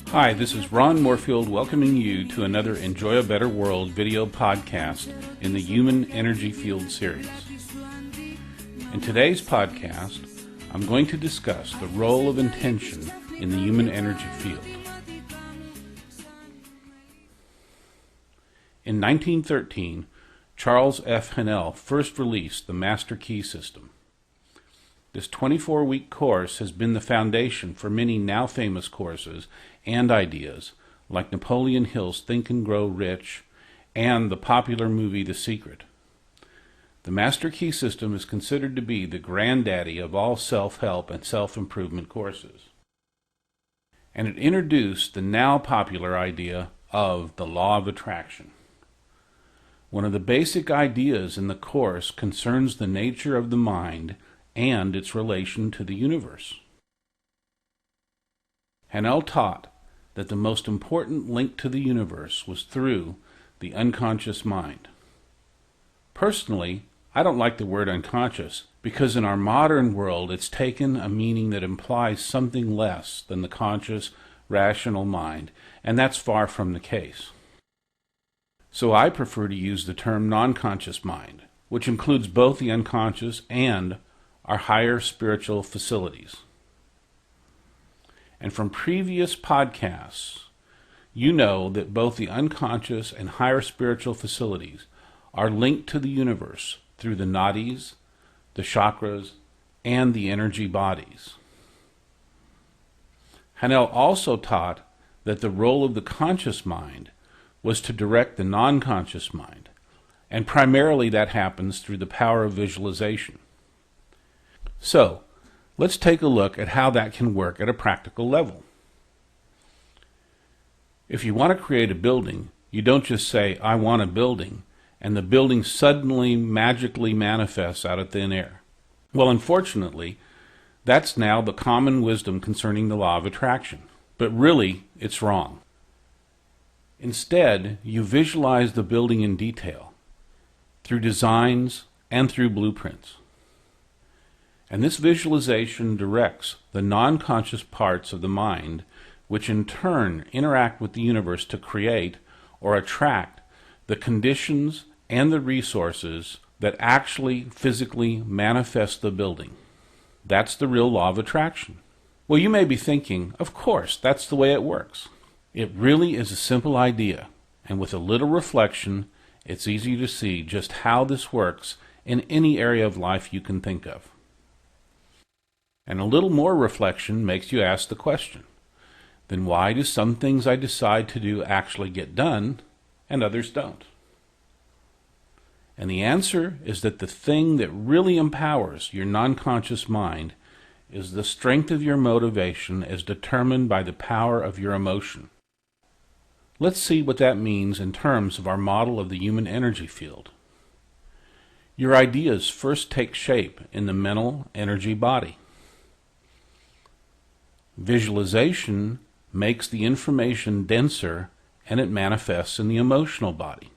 Hi, this is Ron Moorfield welcoming you to another Enjoy a Better World video podcast in the Human Energy Field series. In today's podcast, I'm going to discuss the role of intention in the human energy field. In 1913, Charles F. Haanel first released the Master Key System. This 24-week course has been the foundation for many now famous courses and ideas, like Napoleon Hill's Think and Grow Rich and the popular movie The Secret. The Master Key System is considered to be the granddaddy of all self-help and self-improvement courses. And it introduced the now popular idea of the law of attraction. One of the basic ideas in the course concerns the nature of the mind and its relation to the universe. Haanel taught that the most important link to the universe was through the unconscious mind. Personally, I don't like the word unconscious because in our modern world it's taken a meaning that implies something less than the conscious, rational mind, and that's far from the case. So I prefer to use the term non-conscious mind, which includes both the unconscious and our higher spiritual facilities. And from previous podcasts, you know that both the unconscious and higher spiritual facilities are linked to the universe through the nadis, the chakras, and the energy bodies. Haanel also taught that the role of the conscious mind was to direct the non-conscious mind, and primarily that happens through the power of visualization. So, let's take a look at how that can work at a practical level. If you want to create a building, you don't just say, "I want a building," and the building suddenly magically manifests out of thin air. Well, unfortunately, that's now the common wisdom concerning the law of attraction. But really, it's wrong. Instead, you visualize the building in detail, through designs and through blueprints. And this visualization directs the non-conscious parts of the mind, which in turn interact with the universe to create or attract the conditions and the resources that actually physically manifest the building. That's the real law of attraction. Well, you may be thinking, of course, that's the way it works. It really is a simple idea, and with a little reflection, it's easy to see just how this works in any area of life you can think of. And a little more reflection makes you ask the question, then why do some things I decide to do actually get done and others don't? And the answer is that the thing that really empowers your non-conscious mind is the strength of your motivation as determined by the power of your emotion. Let's see what that means in terms of our model of the human energy field. Your ideas first take shape in the mental energy body. Visualization makes the information denser and it manifests in the emotional body.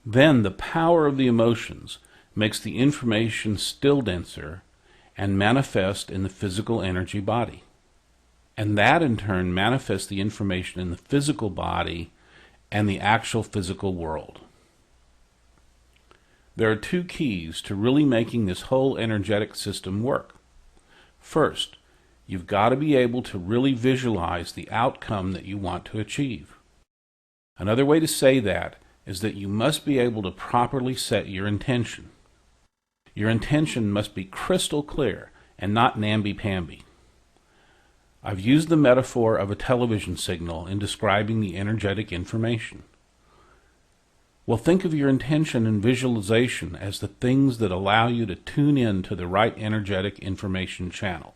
Then the power of the emotions makes the information still denser and manifest in the physical energy body. And that in turn manifests the information in the physical body and the actual physical world. There are two keys to really making this whole energetic system work. First, you've got to be able to really visualize the outcome that you want to achieve. Another way to say that is that you must be able to properly set your intention. Your intention must be crystal clear and not namby-pamby. I've used the metaphor of a television signal in describing the energetic information. Well, think of your intention and visualization as the things that allow you to tune in to the right energetic information channel.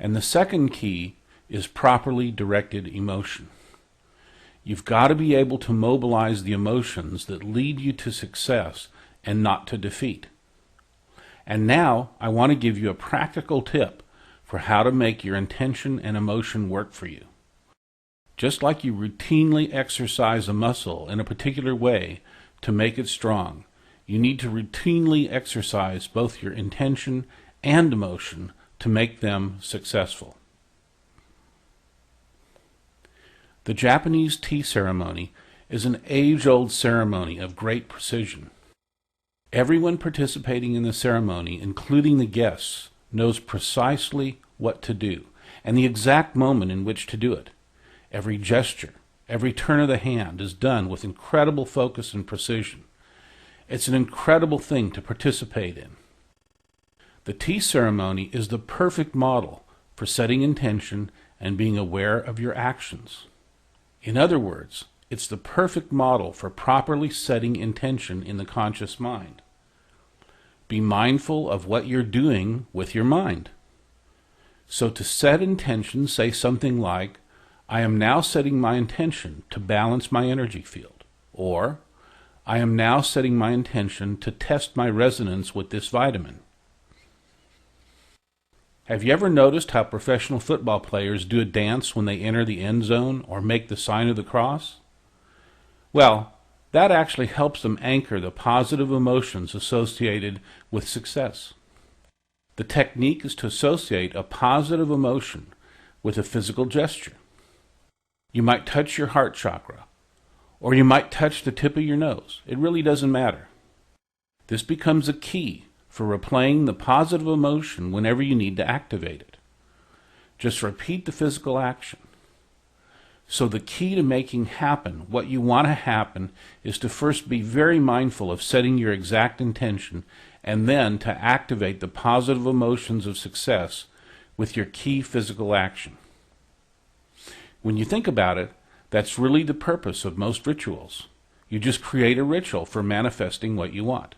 And the second key is properly directed emotion. You've got to be able to mobilize the emotions that lead you to success and not to defeat. And now I want to give you a practical tip for how to make your intention and emotion work for you. Just like you routinely exercise a muscle in a particular way to make it strong, you need to routinely exercise both your intention and emotion to make them successful. The Japanese tea ceremony is an age-old ceremony of great precision. Everyone participating in the ceremony, including the guests, knows precisely what to do and the exact moment in which to do it. Every gesture, every turn of the hand is done with incredible focus and precision. It's an incredible thing to participate in. The tea ceremony is the perfect model for setting intention and being aware of your actions. In other words, it's the perfect model for properly setting intention in the conscious mind. Be mindful of what you're doing with your mind. So to set intention, say something like, I am now setting my intention to balance my energy field. Or, I am now setting my intention to test my resonance with this vitamin. Have you ever noticed how professional football players do a dance when they enter the end zone or make the sign of the cross? Well, that actually helps them anchor the positive emotions associated with success. The technique is to associate a positive emotion with a physical gesture. You might touch your heart chakra, or you might touch the tip of your nose. It really doesn't matter. This becomes a key for replaying the positive emotion whenever you need to activate it. Just repeat the physical action. So the key to making happen what you want to happen is to first be very mindful of setting your exact intention and then to activate the positive emotions of success with your key physical action. When you think about it, that's really the purpose of most rituals. You just create a ritual for manifesting what you want.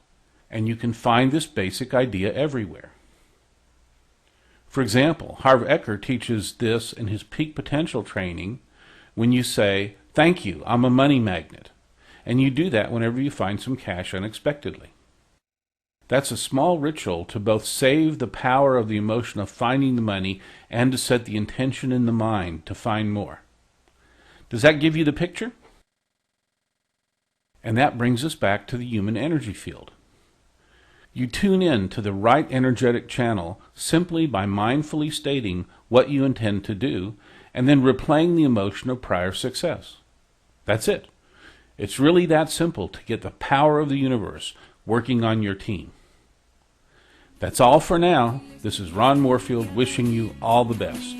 And you can find this basic idea everywhere. For example, Harv Eker teaches this in his peak potential training when you say, thank you, I'm a money magnet. And you do that whenever you find some cash unexpectedly. That's a small ritual to both save the power of the emotion of finding the money and to set the intention in the mind to find more. Does that give you the picture? And that brings us back to the human energy field. You tune in to the right energetic channel simply by mindfully stating what you intend to do and then replaying the emotion of prior success. That's it. It's really that simple to get the power of the universe working on your team. That's all for now. This is Ron Moorfield wishing you all the best.